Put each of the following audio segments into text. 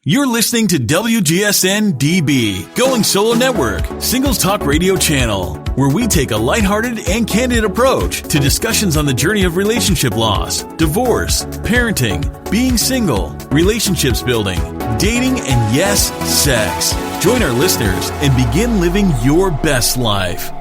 You're listening to WGSN-DB, Going Solo Network, Singles Talk Radio channel, where we take a lighthearted and candid approach to discussions on the journey of relationship loss, divorce, parenting, being single, relationships building, dating, and yes, sex. Join our listeners and begin living your best life.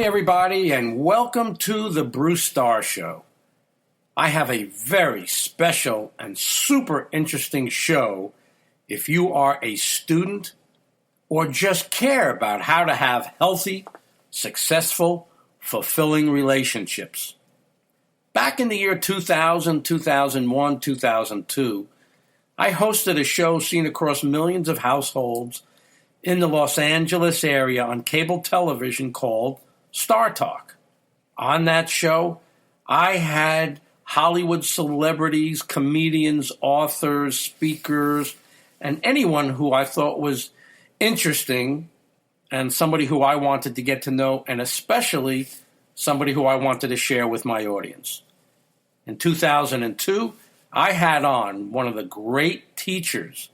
Hi, everybody, and welcome to the Bruce Starr Show. I have a very special and super interesting show if you are a student or just care about how to have healthy, successful, fulfilling relationships. Back in the year 2000, 2001, 2002, I hosted a show seen across millions of households in the Los Angeles area on cable television called Starr Talk. On that show, I had Hollywood celebrities, comedians, authors, speakers, and anyone who I thought was interesting and somebody who I wanted to get to know, and especially somebody who I wanted to share with my audience. In 2002, I had on one of the great teachers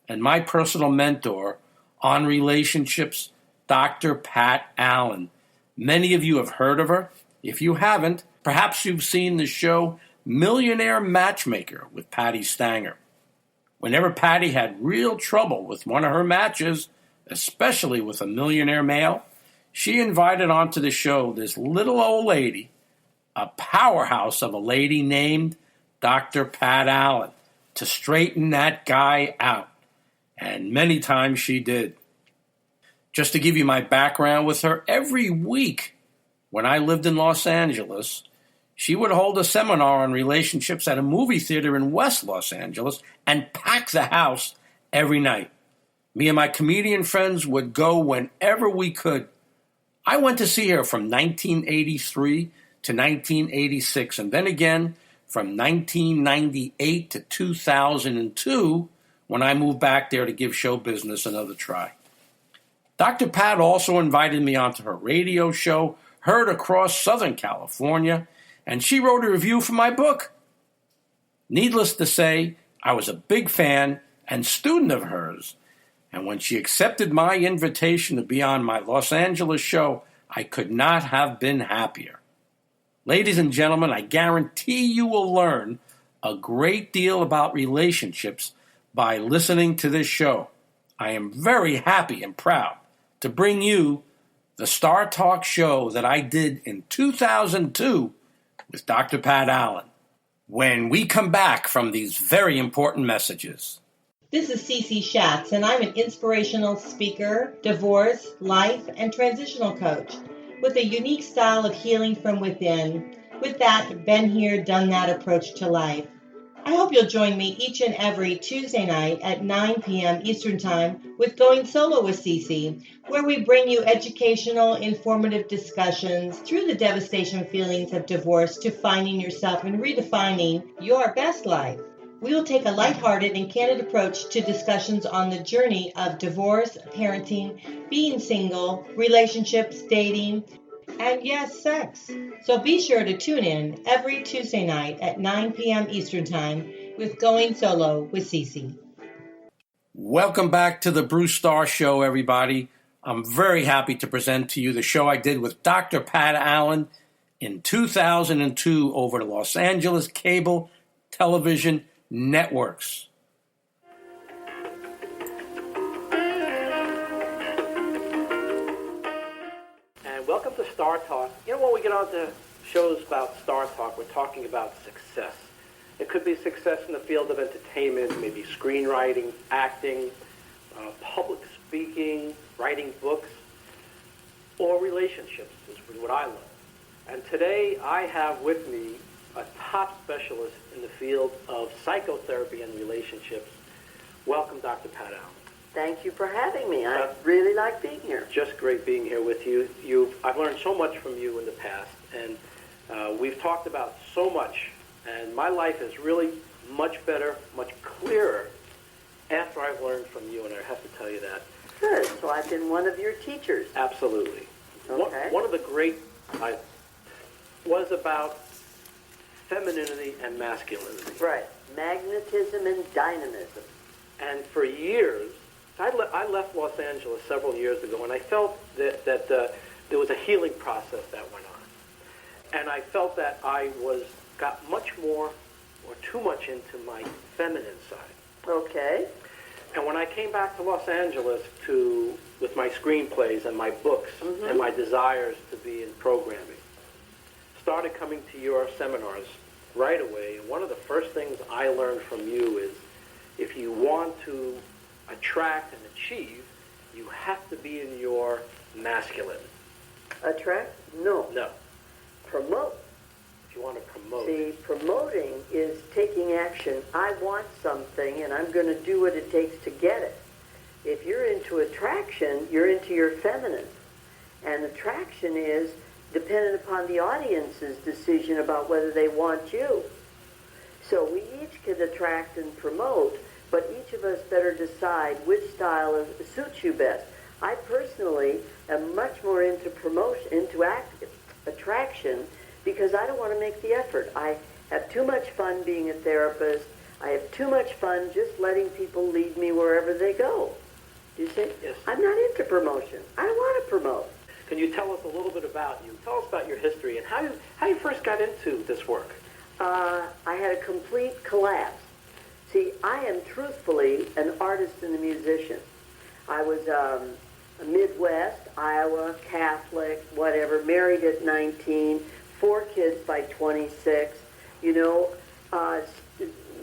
and my personal mentor on relationships, Dr. Pat Allen. Many of you have heard of her. If you haven't, perhaps you've seen the show Millionaire Matchmaker with Patty Stanger. Whenever Patty had real trouble with one of her matches, especially with a millionaire male, she invited onto the show this little old lady, a powerhouse of a lady named Dr. Pat Allen, to straighten that guy out. And many times she did. Just to give you my background with her, every week when I lived in Los Angeles, she would hold a seminar on relationships at a movie theater in West Los Angeles and pack the house every night. Me and my comedian friends would go whenever we could. I went to see her from 1983 to 1986, and then again from 1998 to 2002 when I moved back there to give show business another try. Dr. Pat also invited me onto her radio show, heard across Southern California, and she wrote a review for my book. Needless to say, I was a big fan and student of hers, and when she accepted my invitation to be on my Los Angeles show, I could not have been happier. Ladies and gentlemen, I guarantee you will learn a great deal about relationships by listening to this show. I am very happy and proud to bring you the Starr Talk show that I did in 2002 with Dr. Pat Allen. When we come back from these very important messages. This is Cece Schatz, and I'm an inspirational speaker, divorce, life, and transitional coach with a unique style of healing from within. With that, been here, done that approach to life. I hope you'll join me each and every Tuesday night at 9 p.m. Eastern Time with Going Solo with Cece, where we bring you educational, informative discussions through the devastation feelings of divorce to finding yourself and redefining your best life. We will take a lighthearted and candid approach to discussions on the journey of divorce, parenting, being single, relationships, dating, and yes, sex. So be sure to tune in every Tuesday night at 9 p.m. Eastern Time with Going Solo with Cece. Welcome back to the Bruce Starr Show, everybody. I'm very happy to present to you the show I did with Dr. Pat Allen in 2002 over the Los Angeles cable television networks. Welcome to Starr Talk. You know, when we get on to shows about Starr Talk, we're talking about success. It could be success in the field of entertainment, maybe screenwriting, acting, public speaking, writing books, or relationships is what I love. And today I have with me a top specialist in the field of psychotherapy and relationships. Welcome, Dr. Pat Allen. Thank you for having me. I really like being here. Just great being here with you. I've learned so much from you in the past, and we've talked about so much, and my life is really much better, much clearer after I've learned from you, and I have to tell you that. Good. So I've been one of your teachers. Absolutely. Okay. One of the great was about femininity and masculinity. Right. Magnetism and dynamism. And for years, I left Los Angeles several years ago, and I felt that there was a healing process that went on. And I felt that I got much more or too much into my feminine side. Okay. And when I came back to Los Angeles with my screenplays and my books and my desires to be in programming, started coming to your seminars right away. And one of the first things I learned from you is if you want to attract and achieve, you have to be in your masculine. Attract? No. No. Promote. If you want to promote. See, promoting is taking action. I want something, and I'm going to do what it takes to get it. If you're into attraction, you're into your feminine. And attraction is dependent upon the audience's decision about whether they want you. So we each can attract and promote, but each of us better decide which style suits you best. I personally am much more into attraction, because I don't want to make the effort. I have too much fun being a therapist. I have too much fun just letting people lead me wherever they go. Do you see? Yes. I'm not into promotion. I don't want to promote. Can you tell us a little bit about you? Tell us about your history and how you first got into this work. I had a complete collapse. See, I am truthfully an artist and a musician. I was Midwest, Iowa, Catholic, whatever, married at 19, 4 kids by 26,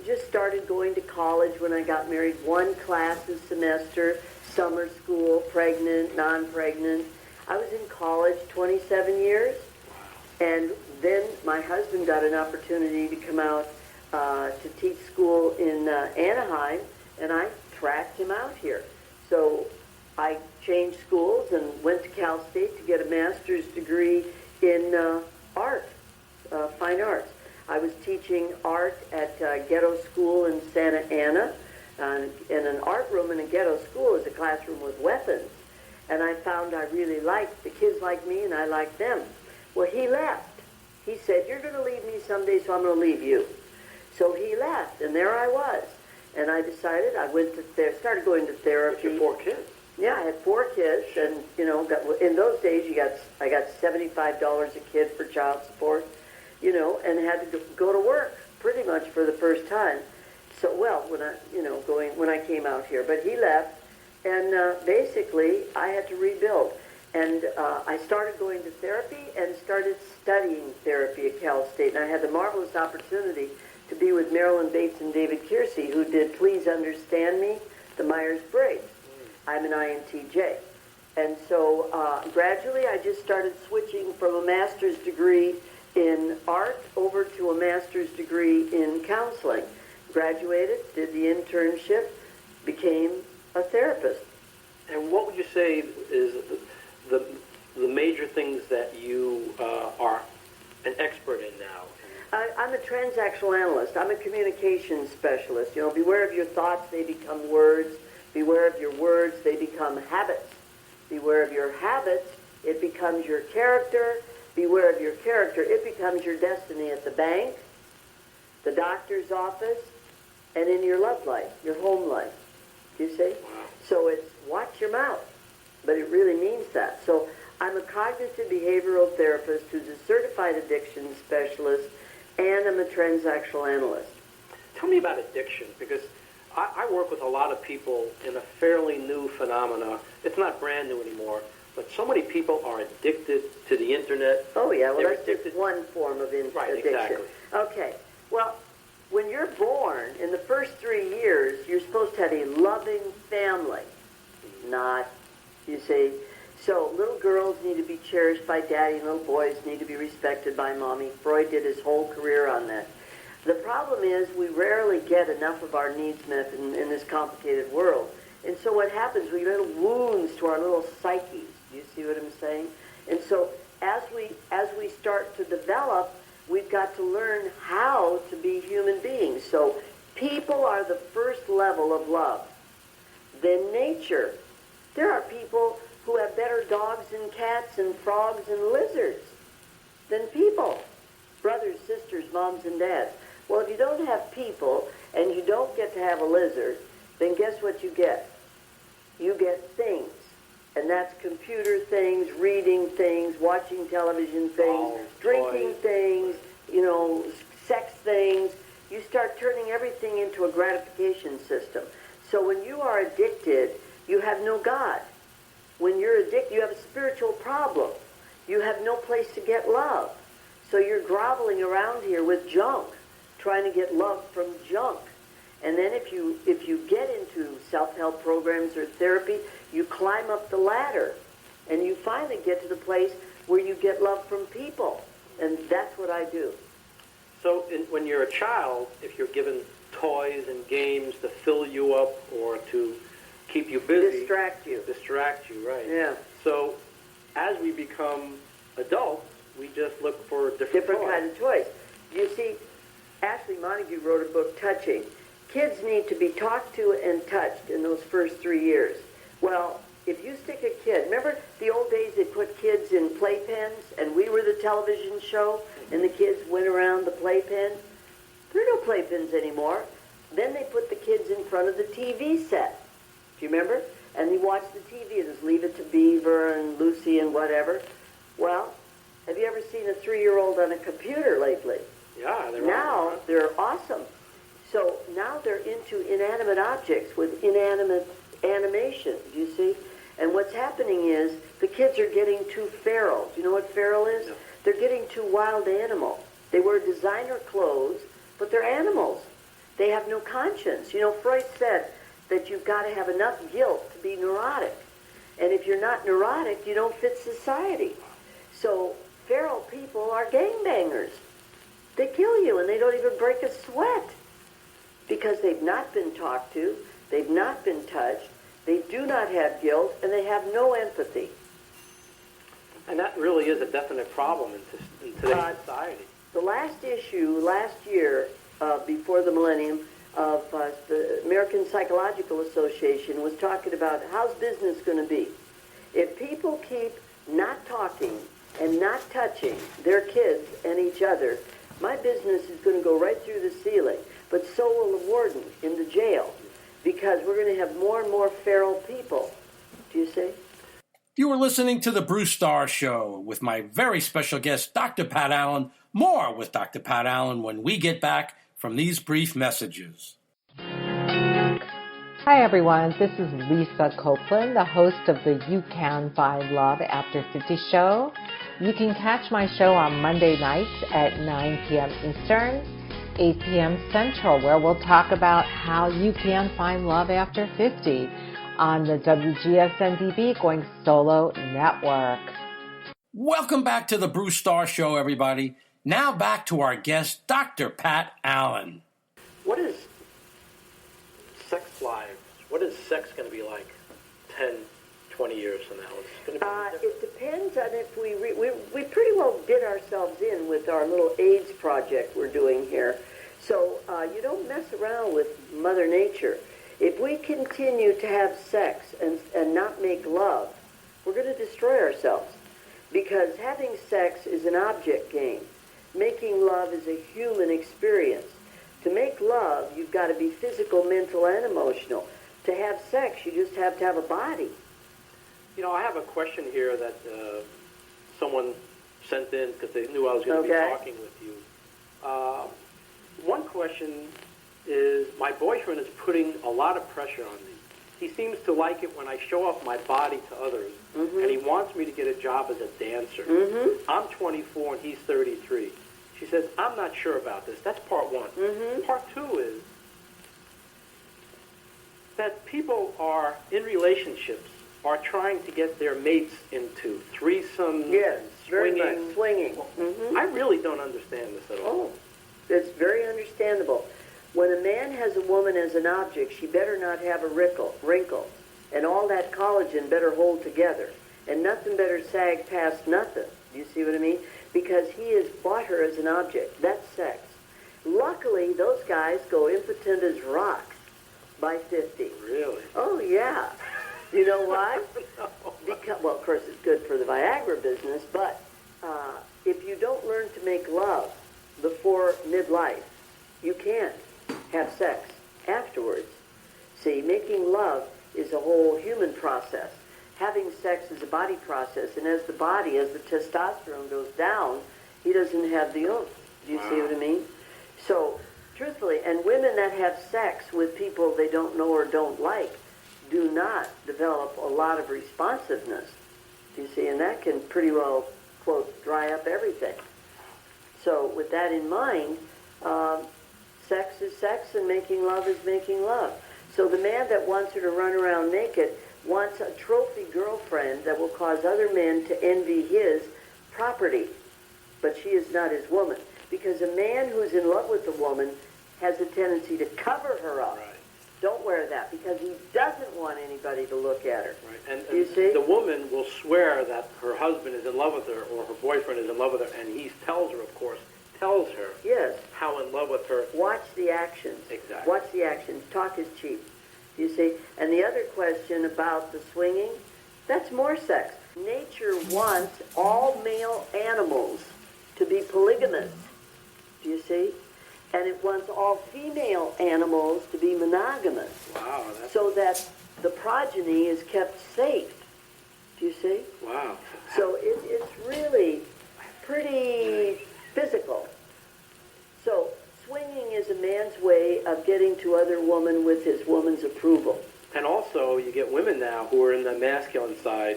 just started going to college when I got married, 1 class a semester, summer school, pregnant, non-pregnant. I was in college 27 years, and then my husband got an opportunity to come out to teach school in Anaheim, and I tracked him out here. So I changed schools and went to Cal State to get a master's degree in art, fine arts. I was teaching art at ghetto school in Santa Ana, and an art room in a ghetto school is a classroom with weapons. And I found I really liked the kids like me, and I liked them. Well, he left. He said, "You're going to leave me someday, so I'm going to leave you." So he left, and there I was. And I decided I started going to therapy. With your 4 kids. Yeah, I had 4 kids, and in those days I got $75 a kid for child support, and had to go to work pretty much for the first time. So when I came out here, but he left, and basically I had to rebuild, and I started going to therapy and started studying therapy at Cal State, and I had the marvelous opportunity to be with Marilyn Bates and David Kiersey, who did Please Understand Me, the Myers-Briggs. I'm an INTJ. And so gradually I just started switching from a master's degree in art over to a master's degree in counseling. Graduated, did the internship, became a therapist. And what would you say is the major things that you are an expert in now? I'm a transactional analyst. I'm a communications specialist. Beware of your thoughts, they become words. Beware of your words, they become habits. Beware of your habits, it becomes your character. Beware of your character, it becomes your destiny at the bank, the doctor's office, and in your love life, your home life. Do you see? So it's watch your mouth, but it really means that. So I'm a cognitive behavioral therapist who's a certified addiction specialist, and I'm a transactional analyst. Tell me about addiction, because I work with a lot of people in a fairly new phenomena. It's not brand new anymore, but so many people are addicted to the internet. Oh, yeah, well, They're that's just one form of addiction. Right, exactly. Okay, well, when you're born, in the first 3 years, you're supposed to have a loving family. Not, you see. So little girls need to be cherished by daddy, and little boys need to be respected by mommy. Freud did his whole career on that. The problem is we rarely get enough of our needs met in this complicated world. And so what happens, we little wounds to our little psyches. Do you see what I'm saying? And so as we start to develop, we've got to learn how to be human beings. So people are the first level of love. Then nature. There are people who have better dogs and cats and frogs and lizards than people. Brothers, sisters, moms, and dads. Well, if you don't have people and you don't get to have a lizard, then guess what you get? You get things. And that's computer things, reading things, watching television things, drinking things, sex things. You start turning everything into a gratification system. So when you are addicted, you have no God. When you're addicted, you have a spiritual problem. You have no place to get love. So you're groveling around here with junk, trying to get love from junk. And then if you get into self-help programs or therapy, you climb up the ladder, and you finally get to the place where you get love from people. And that's what I do. So when you're a child, if you're given toys and games to fill you up or to keep you busy. Distract you, right. Yeah. So as we become adults, we just look for different toys. kind of toys. You see, Ashley Montague wrote a book, Touching. Kids need to be talked to and touched in those first 3 years. Well, if you stick a kid, remember the old days they put kids in playpens and we were the television show and the kids went around the playpen? There are no playpens anymore. Then they put the kids in front of the TV set. Do you remember? And you watch the TV. There's Leave It to Beaver and Lucy and whatever. Well, have you ever seen a 3-year-old on a computer lately? Yeah, they're awesome. So now they're into inanimate objects with inanimate animation, do you see? And what's happening is the kids are getting too feral. Do you know what feral is? No. They're getting too wild animal. They wear designer clothes, but they're animals. They have no conscience. Freud said that you've got to have enough guilt to be neurotic. And if you're not neurotic, you don't fit society. So feral people are gangbangers. They kill you and they don't even break a sweat because they've not been talked to, they've not been touched, they do not have guilt, and they have no empathy. And that really is a definite problem in today's society. The last issue, last year, before the millennium, of the American Psychological Association was talking about how's business going to be. If people keep not talking and not touching their kids and each other, my business is going to go right through the ceiling. But so will the warden in the jail, because we're going to have more and more feral people. Do you see? You are listening to The Bruce Starr Show with my very special guest, Dr. Pat Allen. More with Dr. Pat Allen when we get back from these brief messages. Hi, everyone. This is Lisa Copeland, the host of the You Can Find Love After 50 show. You can catch my show on Monday nights at 9 p.m. Eastern, 8 p.m. Central, where we'll talk about how you can find love after 50 on the WGSN-DB Going Solo Network. Welcome back to the Bruce Starr Show, everybody. Now back to our guest, Dr. Pat Allen. What is sex lives? What is sex going to be like 10, 20 years from now? It depends on if we pretty well did ourselves in with our little AIDS project we're doing here. So you don't mess around with Mother Nature. If we continue to have sex and not make love, we're going to destroy ourselves. Because having sex is an object game. Making love is a human experience. To make love, you've got to be physical, mental, and emotional. To have sex, you just have to have a body. I have a question here that someone sent in because they knew I was going to be talking with you. One question is, my boyfriend is putting a lot of pressure on me. He seems to like it when I show off my body to others, and he wants me to get a job as a dancer. I'm 24 and he's 33. She says, I'm not sure about this. That's part one. Part two is that people are in relationships are trying to get their mates into threesomes, swinging. Swinging. I really don't understand this at all. Oh, it's very understandable. When a man has a woman as an object, she better not have a wrinkle, and all that collagen better hold together, and nothing better sag past nothing. Do you see what I mean? Because he has bought her as an object. That's sex. Luckily, those guys go impotent as rocks by 50. Really? Oh, yeah. You know why? No. Because, well, of course, it's good for the Viagra business, but if you don't learn to make love before midlife, you can't have sex afterwards. See, making love is a whole human process. Having sex is a body process, and as the testosterone goes down, he doesn't have the oomph. Do you see what I mean? So, truthfully, and women that have sex with people they don't know or don't like do not develop a lot of responsiveness. Do you see? And that can pretty well, quote, dry up everything. So, with that in mind, sex is sex and making love is making love. So the man that wants her to run around naked wants a trophy girlfriend that will cause other men to envy his property. But she is not his woman. Because a man who's in love with a woman has a tendency to cover her up. Right. Don't wear that because he doesn't want anybody to look at her. Right. And you see? The woman will swear that her husband is in love with her or her boyfriend is in love with her, and he tells her, of course, yes, how in love with her. Watch the actions. Exactly. Watch the actions. Talk is cheap. You see? And the other question about the swinging, that's more sex. Nature wants all male animals to be polygamous. Do you see? And it wants all female animals to be monogamous. Wow. So that the progeny is kept safe. Do you see? Wow. So it's really pretty physical. So swinging is a man's way of getting to other women with his woman's approval. And also, you get women now who are in the masculine side,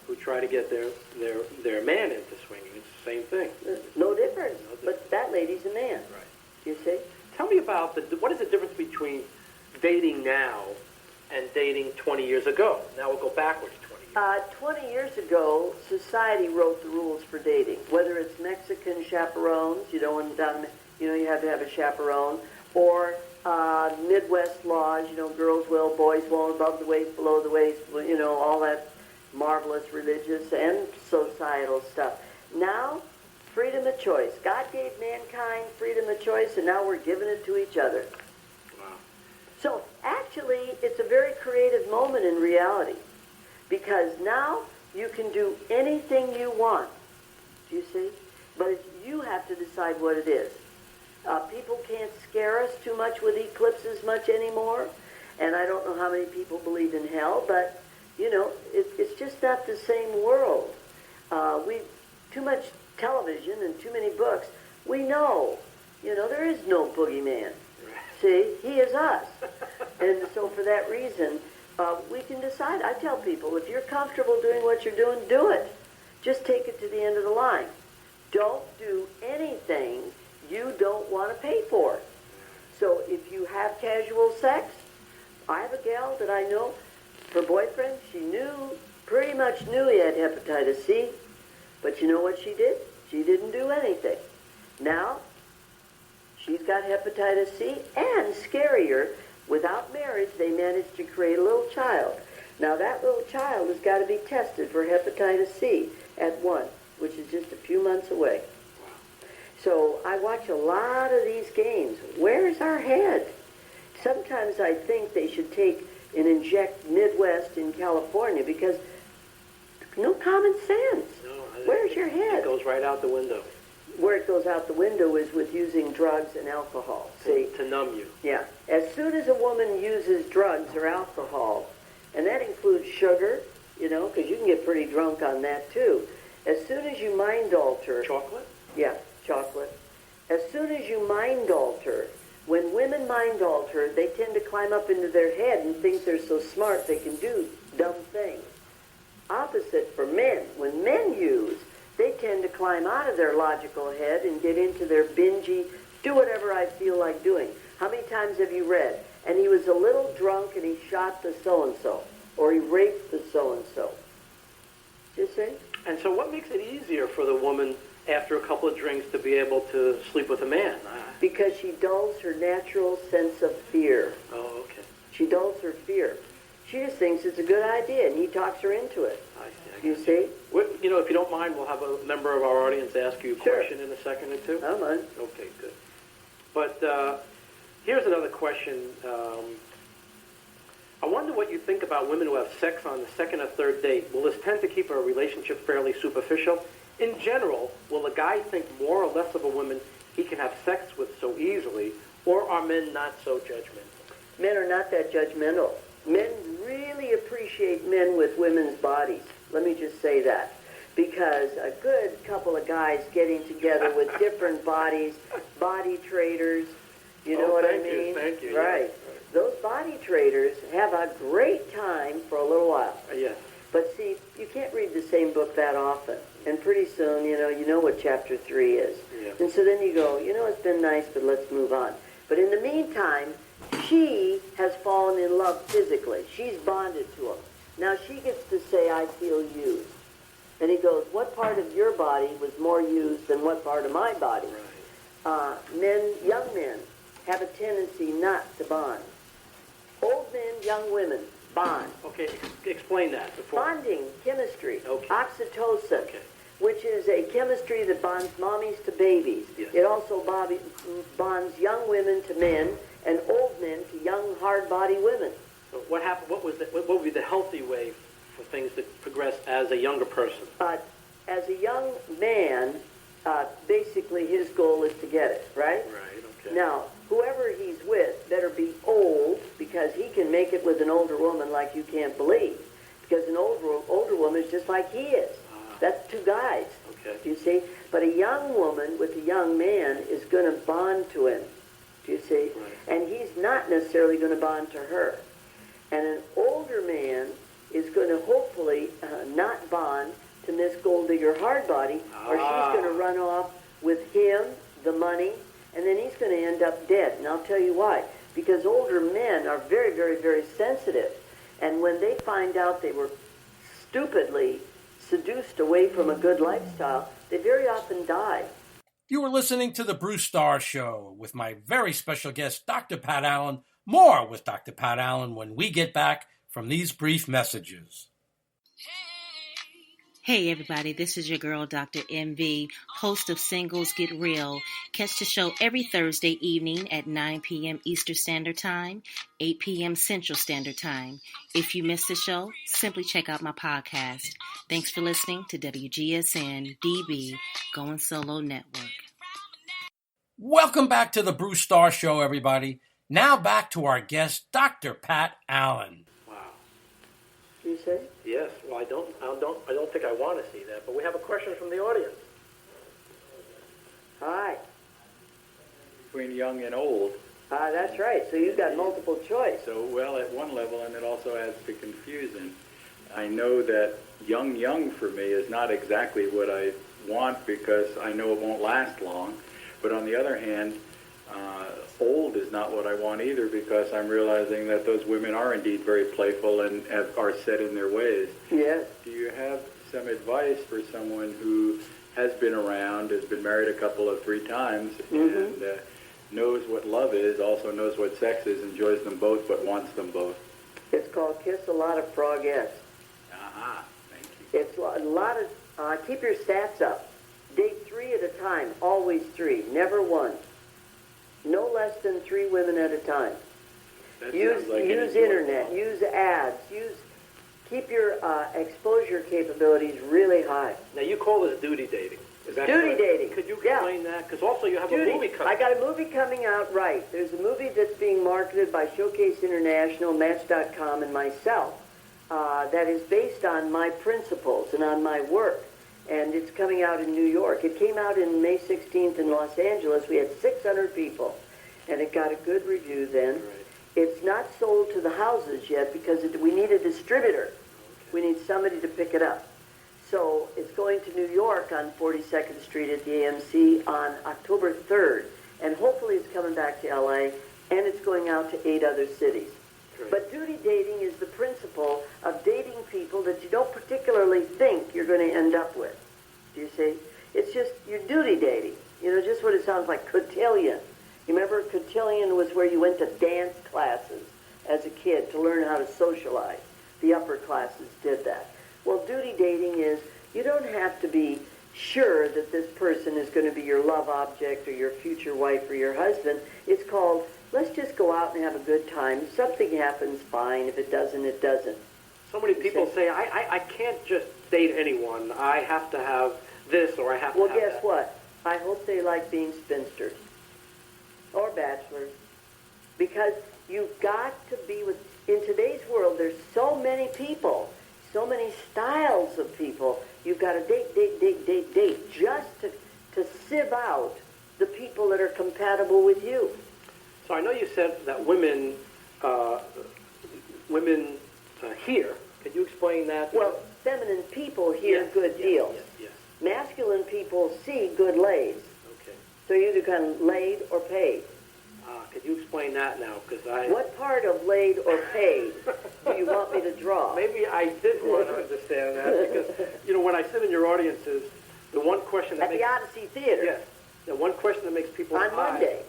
who try to get their man into swinging. It's the same thing. No difference. But that lady's a man. Right. You see? Tell me about what is the difference between dating now and dating 20 years ago? Now we'll go backwards 20 years. 20 years ago, society wrote the rules for dating. Whether it's Mexican chaperones, you have to have a chaperone, or Midwest laws, girls will, boys won't, above the waist, below the waist, all that marvelous religious and societal stuff. Now, freedom of choice. God gave mankind freedom of choice, and now we're giving it to each other. Wow. So, actually, it's a very creative moment in reality, because now you can do anything you want. Do you see? But you have to decide what it is. People can't scare us too much with eclipses much anymore, and I don't know how many people believe in hell, but, it's just not the same world. Too much television and too many books. We know, there is no boogeyman. See, he is us. And so for that reason, we can decide. I tell people, if you're comfortable doing what you're doing, do it. Just take it to the end of the line. Don't do anything you don't want to pay for. So if you have casual sex, I have a gal that I know, her boyfriend, she pretty much knew he had hepatitis C, but you know what she did? She didn't do anything. Now, she's got hepatitis C, and scarier, without marriage, they managed to create a little child. Now, that little child has got to be tested for hepatitis C at 1, which is just a few months away. So I watch a lot of these games. Where's our head? Sometimes I think they should take and inject Midwest in California because no common sense. No, Where's your head? It goes right out the window. Where it goes out the window is with using drugs and alcohol. See? To numb you. Yeah. As soon as a woman uses drugs or alcohol, and that includes sugar, because you can get pretty drunk on that too. As soon as you mind alter... Chocolate? Yeah, chocolate. As soon as you mind alter, when women mind alter, they tend to climb up into their head and think they're so smart they can do dumb things. Opposite for men. When men use, they tend to climb out of their logical head and get into their bingy, do whatever I feel like doing. How many times have you read, and he was a little drunk and he shot the so-and-so, or he raped the so-and-so? You see? And so what makes it easier for the woman after a couple of drinks to be able to sleep with a man? Because she dulls her natural sense of fear. Oh, okay. She dulls her fear. She just thinks it's a good idea, and he talks her into it. I see. You see? You know, if you don't mind, we'll have a member of our audience ask you a question in a second or two. I don't mind. Okay, good. But here's another question. I wonder what you think about women who have sex on the second or third date. Will this tend to keep a relationship fairly superficial? In general, will a guy think more or less of a woman he can have sex with so easily, or are men not so judgmental? Men are not that judgmental. Men really appreciate men with women's bodies. Let me just say that. Because a good couple of guys getting together with different bodies, body traders, you know what I mean? Thank you. Right. Yes. Those body traders have a great time for a little while. Yes. But see, you can't read the same book that often. And pretty soon, you know what chapter 3 is. Yeah. And so then you go, it's been nice, but let's move on. But in the meantime, she has fallen in love physically. She's bonded to him. Now she gets to say, I feel used. And he goes, what part of your body was more used than what part of my body? Right. Young men have a tendency not to bond. Old men, young women, bond. Okay, explain that. Bonding, chemistry, Okay. oxytocin, Okay. which is a chemistry that bonds mommies to babies. Yes. It also bonds young women to men and old men to young, hard-body women. So what happened? What would be the healthy way for things to progress as a younger person? As a young man, basically his goal is to get it, right? Right. Okay. Now, whoever he's with better be old, because he can make it with an older woman like you can't believe. Because an older woman is just like he is. That's two guys. Okay. Do you see? But a young woman with a young man is going to bond to him. Do you see? Right. And he's not necessarily going to bond to her. And an older man is going to hopefully not bond to Miss Gold Digger Hardbody, or she's going to run off with him, the money, and then he's going to end up dead. And I'll tell you why. Because older men are very, very, very sensitive. And when they find out they were stupidly seduced away from a good lifestyle, they very often die. You are listening to The Bruce Starr Show with my very special guest, Dr. Pat Allen. More with Dr. Pat Allen when we get back from these brief messages. Hey everybody, this is your girl Dr. MV, host of Singles Get Real. Catch the show every Thursday evening at 9 p.m. Eastern Standard Time, 8 p.m. Central Standard Time. If you missed the show, simply check out my podcast. Thanks for listening to WGSN-DB, Going Solo Network. Welcome back to the Bruce Starr Show, everybody. Now back to our guest, Dr. Pat Allen. Wow. You say? Yes. Well, I don't think I want to see that, but we have a question from the audience. Hi. Between young and old. That's right. So you've got multiple choice. So, well, at one level, and it also adds to confusion. I know that young for me is not exactly what I want because I know it won't last long. But on the other hand, old is not what I want either because I'm realizing that those women are indeed very playful and are set in their ways. Yes. Do you have some advice for someone who has been around, has been married a couple of 3 times, and knows what love is, also knows what sex is, enjoys them both, but wants them both? It's called Kiss a Lot of Frogettes. Thank you. It's a lot of, keep your stats up. Date 3 at a time, always 3, never 1. No less than 3 women at a time. That Use sounds like an internet, enjoyable. use ads, keep your exposure capabilities really high. Now, you call this duty dating. Is that Duty correct? dating. Could you explain that? Because also you have a movie coming. I got a movie coming out, right. There's a movie that's being marketed by Showcase International, Match.com, and myself that is based on my principles and on my work. And it's coming out in New York. It came out in May 16th in Los Angeles. We had 600 people, and it got a good review then. Right. It's not sold to the houses yet because we need a distributor. Okay. We need somebody to pick it up. So it's going to New York on 42nd Street at the AMC on October 3rd. And hopefully it's coming back to LA, and it's going out to 8 other cities. Great. But duty dating is the principle of dating people that you don't particularly think you're going to end up with. Do you see? It's just you're duty dating. Just what it sounds like, cotillion. You remember cotillion was where you went to dance classes as a kid to learn how to socialize. The upper classes did that. Well, duty dating is you don't have to be sure that this person is going to be your love object or your future wife or your husband. It's called, let's just go out and have a good time. If something happens, fine. If it doesn't, it doesn't. So many people say, I can't just date anyone. I have to have this or I have to have that. Well, guess what? I hope they like being spinsters or bachelors, because you've got to be with, in today's world, there's so many people, so many styles of people. You've got to date, just to sieve out the people that are compatible with you. So I know you said that women hear. Could you explain that? Well, feminine people hear good deals. Yes. Masculine people see good lays. Okay. So you're either kind of laid or paid. Could you explain that now? What part of laid or paid do you want me to draw? Maybe I did want to understand that because, when I sit in your audiences, the one question that at the Odyssey Theater. Yes. The one question that makes people's on Monday.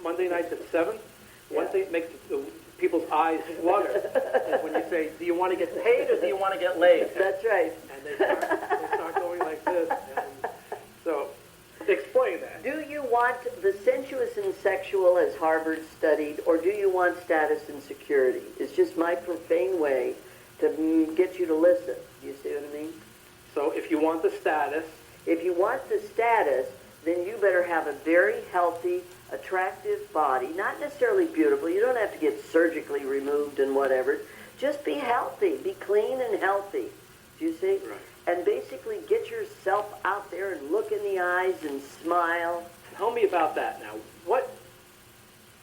Monday nights at 7, one thing that makes people's eyes flutter is when you say, do you want to get paid or do you want to get laid? That's right. And they start going like this. And so, explain that. Do you want the sensuous and sexual as Harvard studied, or do you want status and security? It's just my profane way to get you to listen. You see what I mean? So if you want the status... If you want the status, then you better have a very healthy, attractive body. Not necessarily beautiful. You don't have to get surgically removed and whatever. Just be healthy. Be clean and healthy. Do you see? Right. And basically get yourself out there and look in the eyes and smile. Tell me about that now.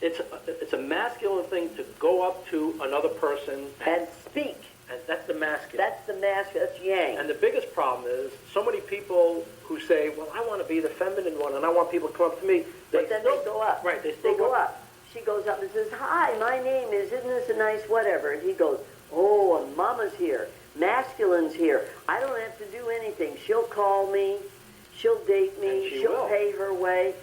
It's a masculine thing to go up to another person and speak. And that's the masculine. That's the masculine. That's yang. And the biggest problem is so many people who say, well, I want to be the feminine one, and I want people to come up to me. But then they go up. Right. They go up. She goes up and says, hi, my name is, isn't this a nice whatever? And he goes, oh, and Mama's here. Masculine's here. I don't have to do anything. She'll call me. She'll date me. She'll pay her way.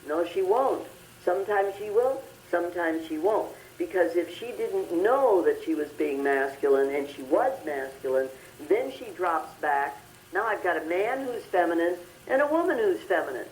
No, she won't. Sometimes she will. Sometimes she won't. Because if she didn't know that she was being masculine and she was masculine, then she drops back. Now I've got a man who's feminine and a woman who's feminine.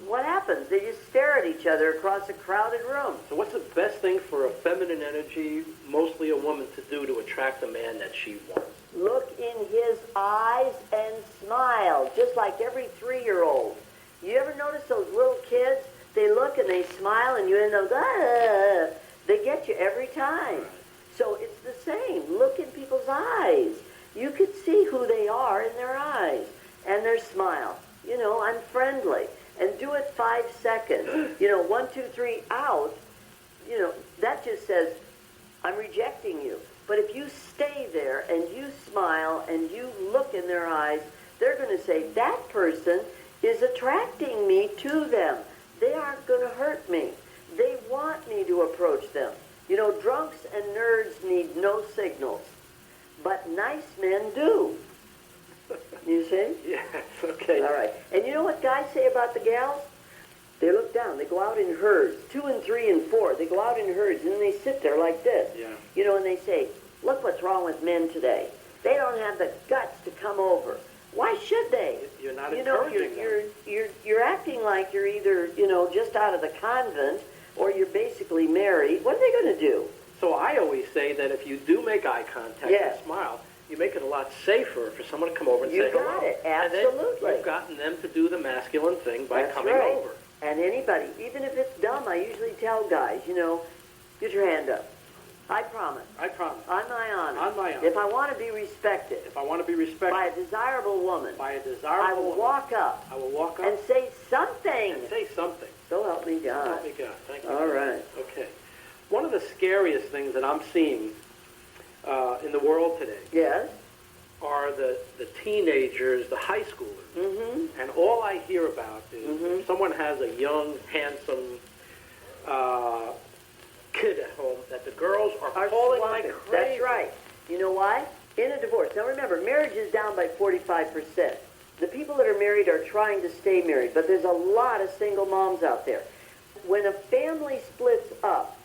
What happens? They just stare at each other across a crowded room. So what's the best thing for a feminine energy, mostly a woman, to do to attract a man that she wants? Look in his eyes and smile, just like every 3-year-old. You ever notice those little kids? They look and they smile and you end up, ah. They get you every time. So it's the same. Look in people's eyes. You could see who they are in their eyes and their smile. I'm friendly. And do it 5 seconds. 1, 2, 3, out. That just says, I'm rejecting you. But if you stay there and you smile and you look in their eyes, they're going to say, that person is attracting me to them. They aren't going to hurt me. They want me to approach them. Drunks and nerds need no signals, but nice men do. You see? Yes, okay. All right. And you know what guys say about the gals? They look down. They go out in herds, 2 and 3 and 4. They go out in herds, and then they sit there like this. Yeah. And they say, look what's wrong with men today. They don't have the guts to come over. Why should they? You're not encouraging them. You're acting like you're either, just out of the convent or you're basically married. What are they going to do? So I always say that if you do make eye contact and smile, you make it a lot safer for someone to come over and say hello. You got it, absolutely. And then you've gotten them to do the masculine thing by coming right. over. And anybody, even if it's dumb, I usually tell guys, get your hand up. I promise. I promise. On my honor. On my honor. If I want to be respected. If I want to be respected. By a desirable woman. By a desirable woman. I will walk up. I will walk up. And say something. And say something. So help me God. Help me God. Thank you. All right. Okay. One of the scariest things that I'm seeing in the world today. Yes. Are the teenagers, the high schoolers. Mm-hmm. And all I hear about is if someone has a young, handsome kid at home, that the girls are falling like crazy. That's right. You know why? In a divorce. Now remember, marriage is down by 45%. The people that are married are trying to stay married, but there's a lot of single moms out there. When a family splits up,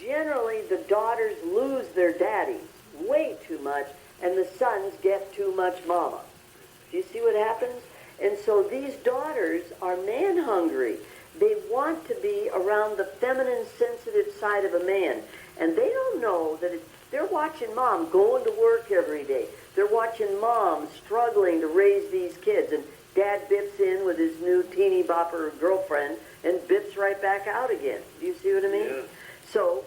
generally the daughters lose their daddies way too much, and the sons get too much mama. Do you see what happens? And so these daughters are man-hungry. They want to be around the feminine, sensitive side of a man. And they don't know that they're watching mom going to work every day. They're watching mom struggling to raise these kids. And dad bips in with his new teeny bopper girlfriend and bips right back out again. Do you see what I mean? Yeah. So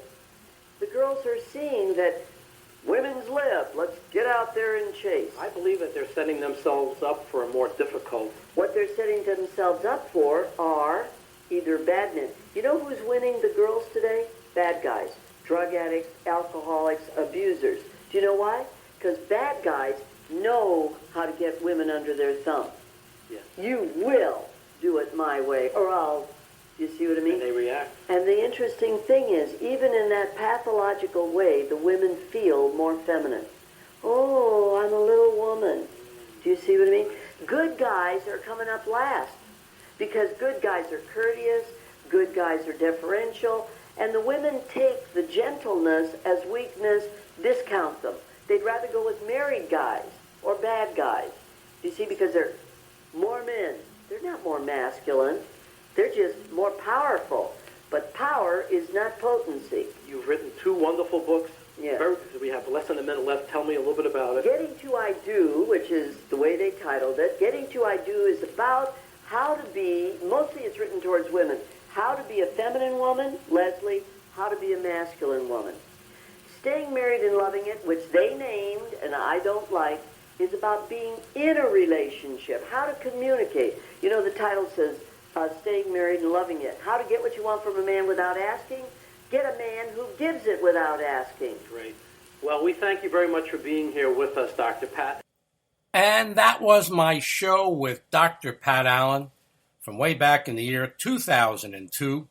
the girls are seeing that women's lib, let's get out there and chase. I believe that they're setting themselves up for a more difficult... What they're setting themselves up for are either bad men. You know who's winning the girls today? Bad guys. Drug addicts, alcoholics, abusers. Do you know why? Because bad guys know how to get women under their thumb. Yes. You will do it my way, or I'll... You see what I mean? And they react. And the interesting thing is, even in that pathological way, the women feel more feminine. Oh, I'm a little woman. Do you see what I mean? Good guys are coming up last because good guys are courteous, good guys are deferential, and the women take the gentleness as weakness, discount them. They'd rather go with married guys or bad guys. Do you see? Because they're more men. They're not more masculine. They're just more powerful. But power is not potency. You've written 2 wonderful books. Yes. We have less than a minute left. Tell me a little bit about it. Getting to I Do, which is the way they titled it, Getting to I Do is about how to be, mostly it's written towards women, how to be a feminine woman, Leslie, how to be a masculine woman. Staying Married and Loving It, which they named, and I don't like, is about being in a relationship, how to communicate. You know, the title says, Staying Married and Loving It. How to get what you want from a man without asking. Get a man who gives it without asking. Great. Well, we thank you very much for being here with us, Dr. Pat. And that was my show with Dr. Pat Allen from way back in the year 2002.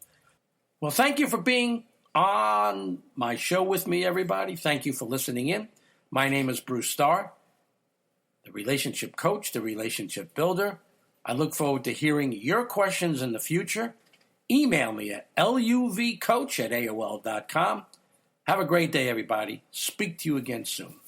Well, thank you for being on my show with me, everybody. Thank you for listening in. My name is Bruce Starr, the relationship coach, the relationship builder. I look forward to hearing your questions in the future. Email me at luvcoach@aol.com. Have a great day, everybody. Speak to you again soon.